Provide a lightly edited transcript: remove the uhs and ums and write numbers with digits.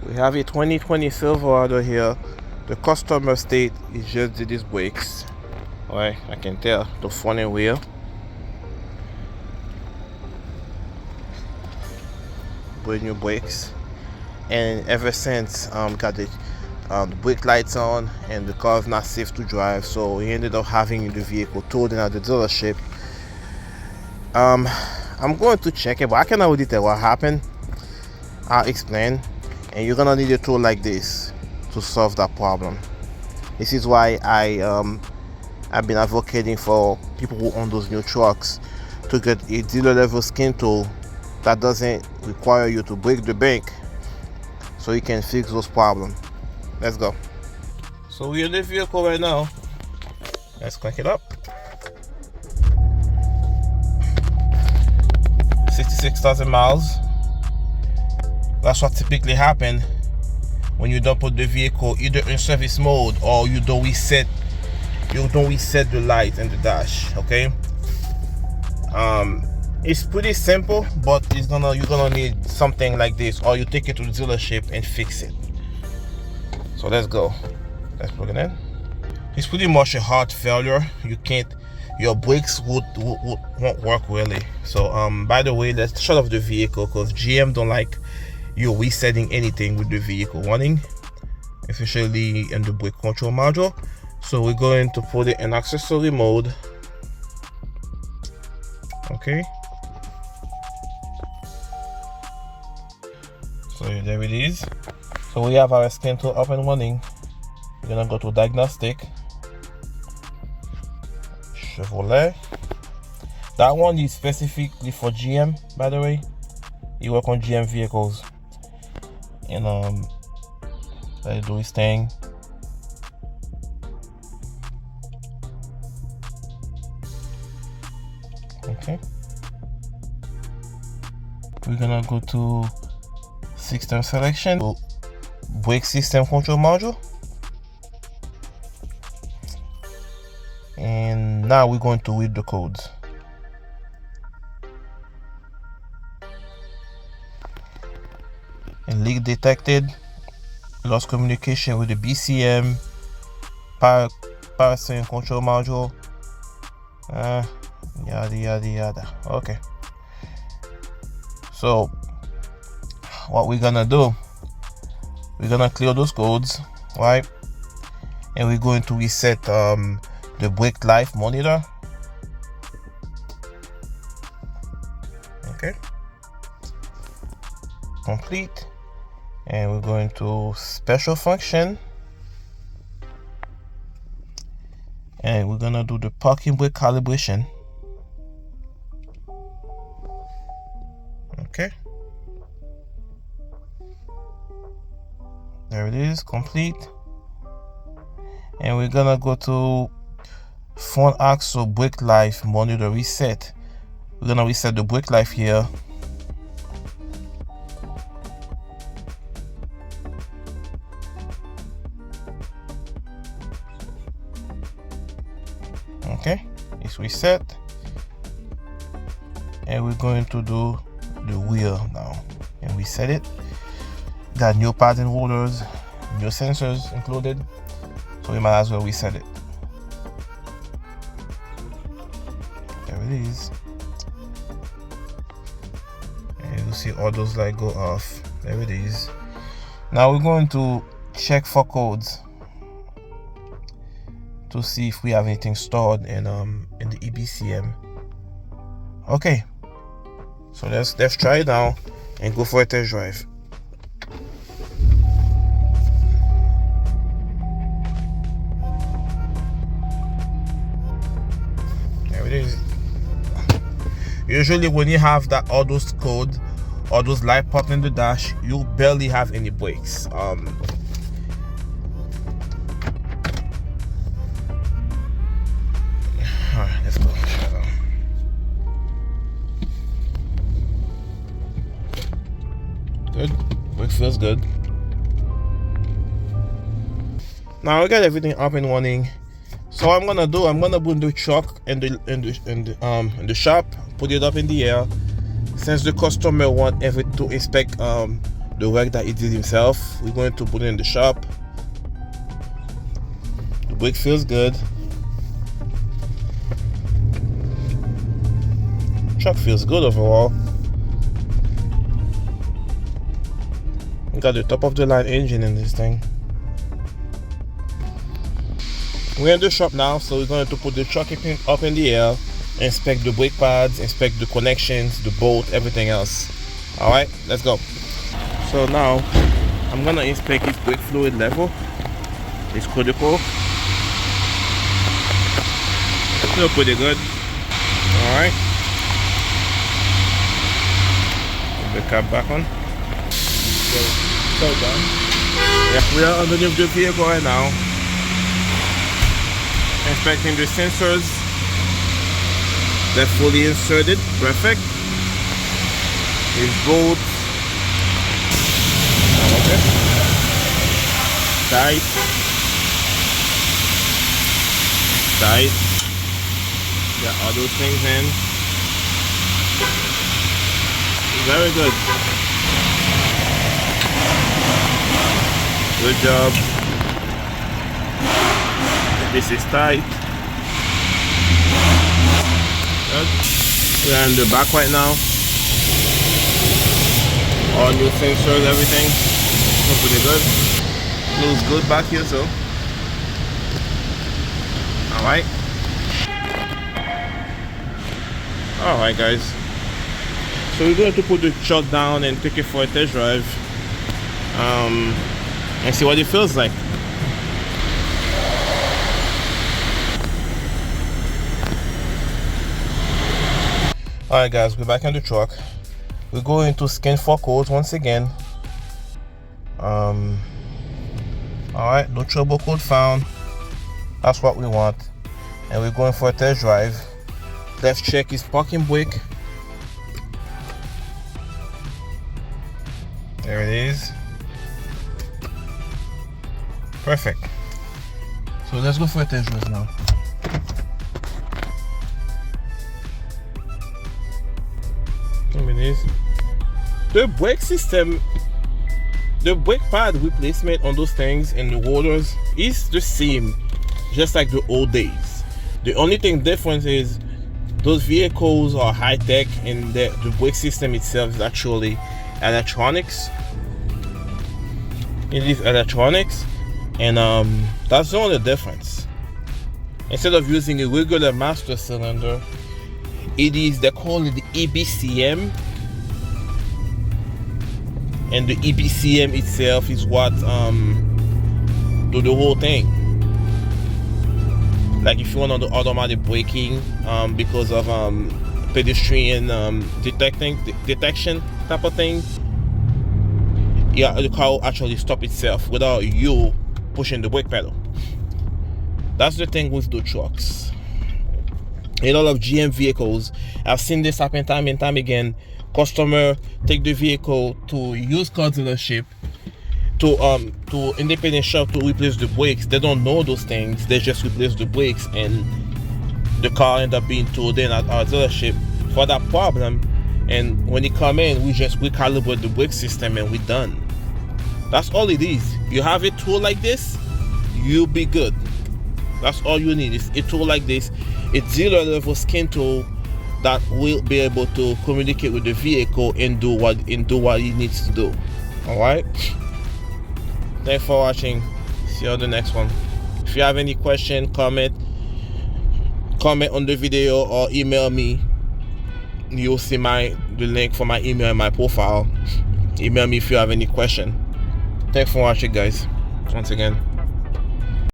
We have a 2020 Silverado here. The customer state is just did his brakes. Alright, I can tell the front and rear. Brand new brakes. And ever since got the brake lights on and the car is not safe to drive, so he ended up having the vehicle towed in at the dealership. I'm going to check it, but I cannot really tell what happened. I'll explain. And you're gonna need a tool like this to solve that problem. This is why I've been advocating for people who own those new trucks to get a dealer level skin tool that doesn't require you to break the bank, so you can fix those problems. Let's go. So we're in the vehicle right now. Let's crank it up. 66,000 miles. That's what typically happens when you don't put the vehicle either in service mode or you don't reset the light and the dash. Okay. It's pretty simple, but you're gonna need something like this, or you take it to the dealership and fix it. So let's go. Let's plug it in. It's pretty much a hard failure. Your brakes won't work really. So by the way, let's shut off the vehicle because GM don't like you resetting anything with the vehicle running, especially in the brake control module. So we're going to put it in accessory mode. Okay. So there it is. So we have our skin tool up and running. We're gonna go to diagnostic. Chevrolet. That one is specifically for GM, by the way. You work on GM vehicles. And let it do his thing. Okay. We're gonna go to system selection, brake system control module, and now we're going to read the codes. And leak detected, lost communication with the BCM, power steering control module, yada yada yada. Okay, so what we're gonna do, we're gonna clear those codes, right? And we're going to reset the brake life monitor. Okay, complete. And we're going to special function, and we're gonna do the parking brake calibration. Okay, there it is, complete. And we're gonna go to front axle brake life monitor reset. We're gonna reset the brake life here. Okay, it's reset. And we're going to do the wheel now and reset it. Got new pads and holders, new sensors included, so we might as well reset it. There it is. And you see all those lights go off. There it is. Now we're going to check for codes to see if we have anything stored in the EBCM. Okay, so let's try it now and go for a test drive. There it is. Usually when you have that all those code, all those light pop in the dash, you barely have any brakes. Alright, let's go. Good. Brake feels good. Now we got everything up and running. So what I'm gonna do, I'm gonna put the truck in the shop, put it up in the air. Since the customer want to inspect the the work that he did himself. We're going to put it in the shop. The brake feels good. Truck feels good overall. We got the top of the line engine in this thing. We're in the shop now, so we're going to put the truck up in the air, inspect the brake pads, inspect the connections, the bolt, everything else. Alright, let's go. So now I'm gonna inspect its brake fluid level. It's critical. Still pretty good. Alright. Put the cap back on. So done. Yeah, we are underneath the vehicle right now. Inspecting the sensors. They're fully inserted. Perfect. These bolts. Okay. Tight. Tight. Got all those things in. Very good. Good job. This is tight. Good. We're in the back right now. All new sensors, everything. Looks pretty good. Looks good back here, so. Alright. Alright, guys. So we're going to put the truck down and take it for a test drive. And see what it feels like. Alright guys, we're back in the truck. We're going to scan for codes once again. Alright, no trouble code found. That's what we want. And we're going for a test drive. Let's check his parking brake. There it is. Perfect. So let's go for a test drive now. The brake system, the brake pad replacement on those things and the rotors is the same, just like the old days. The only thing different is those vehicles are high-tech and the brake system itself is actually electronics. It is electronics, and that's the only difference. Instead of using a regular master cylinder, it is, they call it the EBCM, and the EBCM itself is what do the whole thing. Like if you want on the automatic braking, because of pedestrian detection type of thing, yeah, the car will actually stop itself without you pushing the brake pedal. That's the thing with the trucks. A lot of GM vehicles, I've seen this happen time and time again. Customer take the vehicle to used car dealership, to independent shop to replace the brakes. They don't know those things. They just replace the brakes, and the car end up being towed in at our dealership for that problem. And when they come in, we just recalibrate the brake system and we're done. That's all it is. You have a tool like this, you'll be good. That's all you need, is a tool like this, a dealer level scan tool that will be able to communicate with the vehicle and do what it needs to do. Alright, thanks for watching. See you on the next one. If you have any question, comment on the video or email me. You'll see the link for my email in my profile. Email me if you have any question. Thanks for watching, guys, once again.